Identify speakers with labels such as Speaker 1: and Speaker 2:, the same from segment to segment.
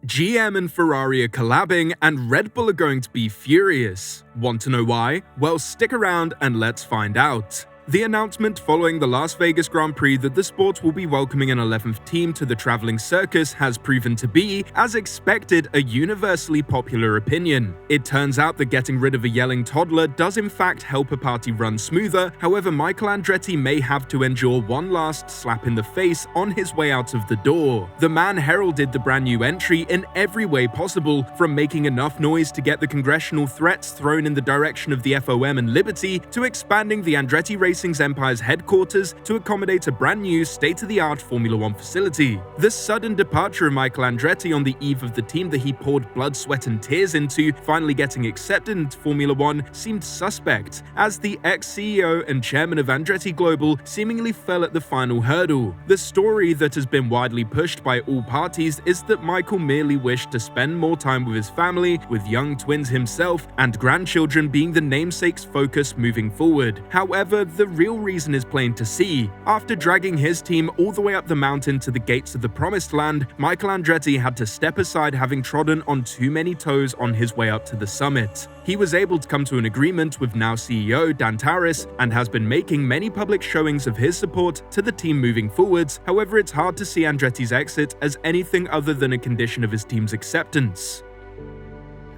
Speaker 1: GM and Ferrari are collabing, and Red Bull are going to be furious. Want to know why? Well, stick around and let's find out. The announcement following the Las Vegas Grand Prix that the sport will be welcoming an 11th team to the traveling circus has proven to be, as expected, a universally popular opinion. It turns out that getting rid of a yelling toddler does in fact help a party run smoother. However, Michael Andretti may have to endure one last slap in the face on his way out of the door. The man heralded the brand new entry in every way possible, from making enough noise to get the congressional threats thrown in the direction of the FOM and Liberty, to expanding the Andretti Racing's Empire's headquarters to accommodate a brand new state-of-the-art Formula 1 facility. The sudden departure of Michael Andretti on the eve of the team that he poured blood, sweat and tears into finally getting accepted into Formula 1 seemed suspect, as the ex-CEO and chairman of Andretti Global seemingly fell at the final hurdle. The story that has been widely pushed by all parties is that Michael merely wished to spend more time with his family, with young twins himself and grandchildren being the namesake's focus moving forward. However, the real reason is plain to see. After dragging his team all the way up the mountain to the gates of the promised land, Michael Andretti had to step aside, having trodden on too many toes on his way up to the summit. He was able to come to an agreement with now CEO Dan Taris and has been making many public showings of his support to the team moving forwards. However, it's hard to see Andretti's exit as anything other than a condition of his team's acceptance.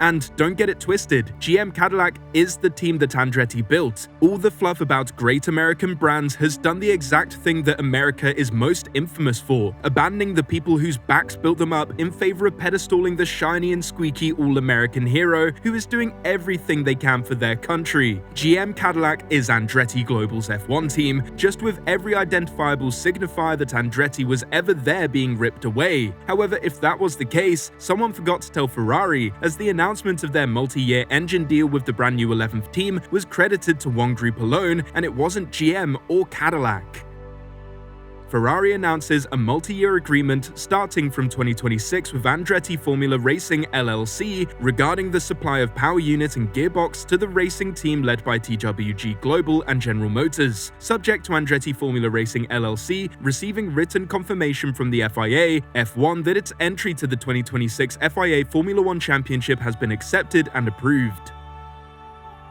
Speaker 1: And don't get it twisted, GM Cadillac is the team that Andretti built. All the fluff about great American brands has done the exact thing that America is most infamous for, abandoning the people whose backs built them up in favor of pedestaling the shiny and squeaky all-American hero who is doing everything they can for their country. GM Cadillac is Andretti Global's F1 team, just with every identifiable signifier that Andretti was ever there being ripped away. However, if that was the case, someone forgot to tell Ferrari, as the announcement of their multi-year engine deal with the brand new 11th team was credited to one group alone, and it wasn't GM or Cadillac. Ferrari announces a multi-year agreement starting from 2026 with Andretti Formula Racing LLC regarding the supply of power unit and gearbox to the racing team led by TWG Global and General Motors, subject to Andretti Formula Racing LLC receiving written confirmation from the FIA, F1 that its entry to the 2026 FIA Formula 1 Championship has been accepted and approved.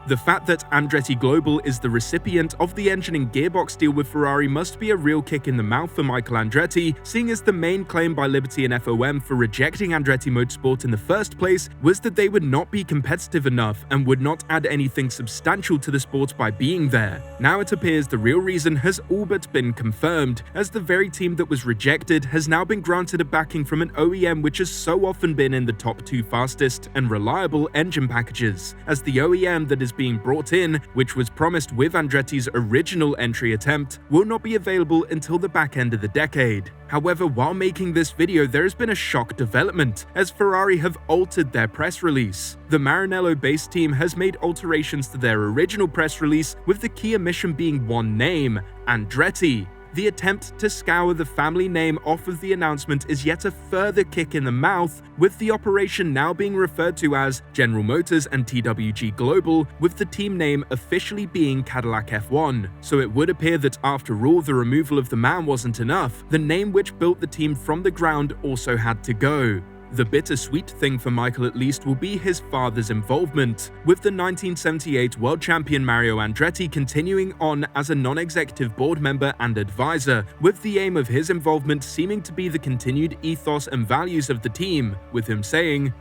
Speaker 1: The fact that Andretti Global is the recipient of the engine and gearbox deal with Ferrari must be a real kick in the mouth for Michael Andretti, seeing as the main claim by Liberty and FOM for rejecting Andretti Motorsport in the first place was that they would not be competitive enough and would not add anything substantial to the sport by being there. Now it appears the real reason has all but been confirmed, as the very team that was rejected has now been granted a backing from an OEM which has so often been in the top 2 fastest and reliable engine packages, as the OEM that is being brought in, which was promised with Andretti's original entry attempt, will not be available until the back end of the decade. However, while making this video, there has been a shock development, as Ferrari have altered their press release. The Maranello-based team has made alterations to their original press release, with the key omission being one name, Andretti. The attempt to scour the family name off of the announcement is yet a further kick in the mouth, with the operation now being referred to as General Motors and TWG Global, with the team name officially being Cadillac F1. So it would appear that after all, the removal of the man wasn't enough. The name which built the team from the ground also had to go. The bittersweet thing for Michael at least will be his father's involvement, with the 1978 world champion Mario Andretti continuing on as a non-executive board member and advisor, with the aim of his involvement seeming to be the continued ethos and values of the team, with him saying,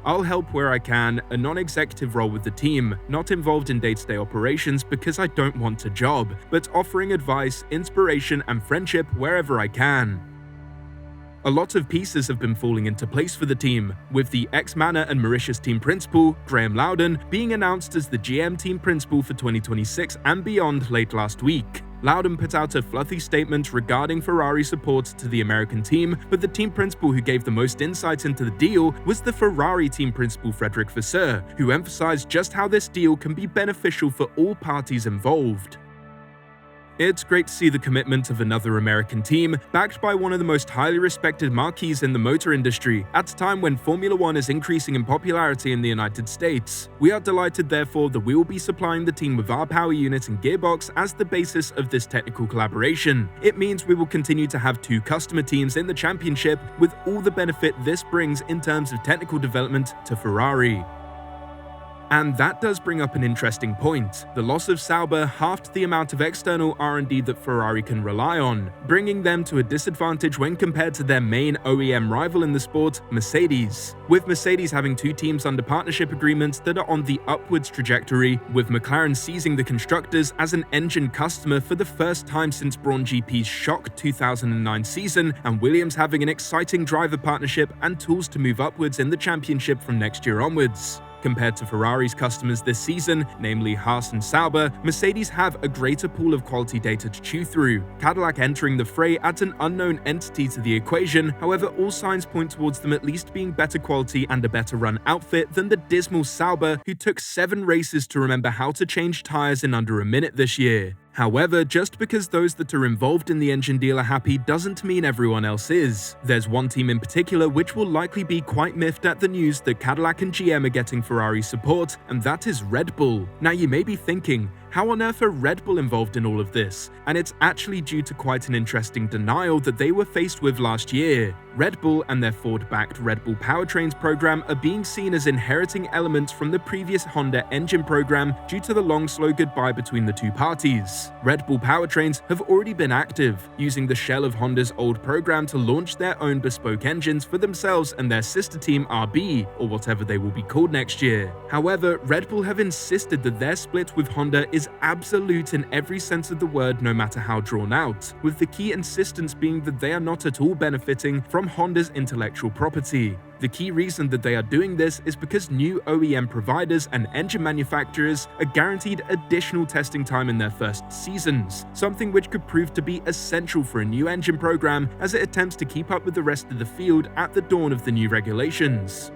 Speaker 1: "I'll help where I can, a non-executive role with the team, not involved in day-to-day operations because I don't want a job, but offering advice, inspiration and friendship wherever I can." A lot of pieces have been falling into place for the team, with the ex-Manor and Mauritius team principal, Graham Loudon, being announced as the GM team principal for 2026 and beyond late last week. Loudon put out a fluffy statement regarding Ferrari support to the American team, but the team principal who gave the most insight into the deal was the Ferrari team principal Frederick Vasseur, who emphasized just how this deal can be beneficial for all parties involved. It's great to see the commitment of another American team, backed by one of the most highly respected marquees in the motor industry, at a time when Formula One is increasing in popularity in the United States. We are delighted, therefore, that we will be supplying the team with our power unit and gearbox as the basis of this technical collaboration. It means we will continue to have 2 customer teams in the championship, with all the benefit this brings in terms of technical development to Ferrari. And that does bring up an interesting point. The loss of Sauber halved the amount of external R&D that Ferrari can rely on, bringing them to a disadvantage when compared to their main OEM rival in the sport, Mercedes. With Mercedes having 2 teams under partnership agreements that are on the upwards trajectory, with McLaren seizing the constructors as an engine customer for the first time since Brawn GP's shock 2009 season, and Williams having an exciting driver partnership and tools to move upwards in the championship from next year onwards. Compared to Ferrari's customers this season, namely Haas and Sauber, Mercedes have a greater pool of quality data to chew through. Cadillac entering the fray adds an unknown entity to the equation, however all signs point towards them at least being better quality and a better run outfit than the dismal Sauber, who took 7 races to remember how to change tyres in under a minute this year. However, just because those that are involved in the engine deal are happy doesn't mean everyone else is. There's one team in particular which will likely be quite miffed at the news that Cadillac and GM are getting Ferrari support, and that is Red Bull. Now you may be thinking, how on earth are Red Bull involved in all of this? And it's actually due to quite an interesting denial that they were faced with last year. Red Bull and their Ford-backed Red Bull Powertrains program are being seen as inheriting elements from the previous Honda engine program due to the long slow goodbye between the 2 parties. Red Bull Powertrains have already been active, using the shell of Honda's old program to launch their own bespoke engines for themselves and their sister team RB, or whatever they will be called next year. However, Red Bull have insisted that their split with Honda is absolute in every sense of the word, no matter how drawn out, with the key insistence being that they are not at all benefiting from Honda's intellectual property. The key reason that they are doing this is because new OEM providers and engine manufacturers are guaranteed additional testing time in their first seasons, something which could prove to be essential for a new engine program as it attempts to keep up with the rest of the field at the dawn of the new regulations.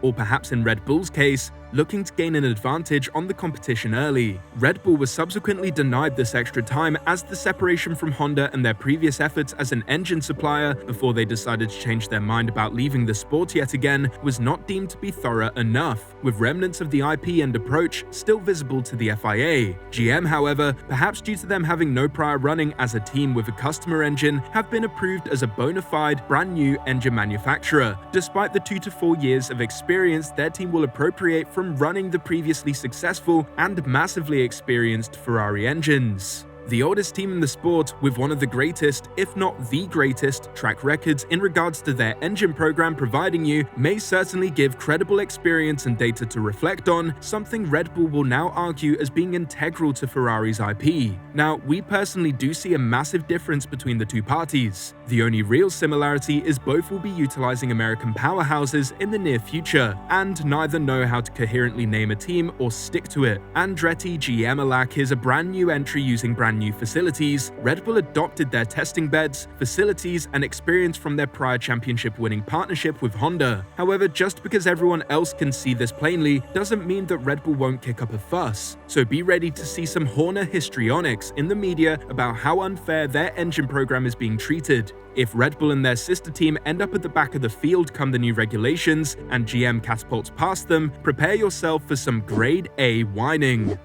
Speaker 1: Or perhaps in Red Bull's case, looking to gain an advantage on the competition early. Red Bull was subsequently denied this extra time as the separation from Honda and their previous efforts as an engine supplier before they decided to change their mind about leaving the sport yet again was not deemed to be thorough enough, with remnants of the IP and approach still visible to the FIA. GM, however, perhaps due to them having no prior running as a team with a customer engine, have been approved as a bona fide brand new engine manufacturer. Despite the 2 to 4 years of experience their team will appropriate from running the previously successful and massively experienced Ferrari engines. The oldest team in the sport, with one of the greatest, if not the greatest, track records in regards to their engine program providing you, may certainly give credible experience and data to reflect on, something Red Bull will now argue as being integral to Ferrari's IP. Now, we personally do see a massive difference between the 2 parties. The only real similarity is both will be utilizing American powerhouses in the near future, and neither know how to coherently name a team or stick to it. Andretti GM is a brand new entry using brand new facilities. Red Bull adopted their testing beds, facilities, and experience from their prior championship-winning partnership with Honda. However, just because everyone else can see this plainly doesn't mean that Red Bull won't kick up a fuss. So be ready to see some Horner histrionics in the media about how unfair their engine program is being treated. If Red Bull and their sister team end up at the back of the field come the new regulations, and GM catapults past them, prepare yourself for some grade A whining.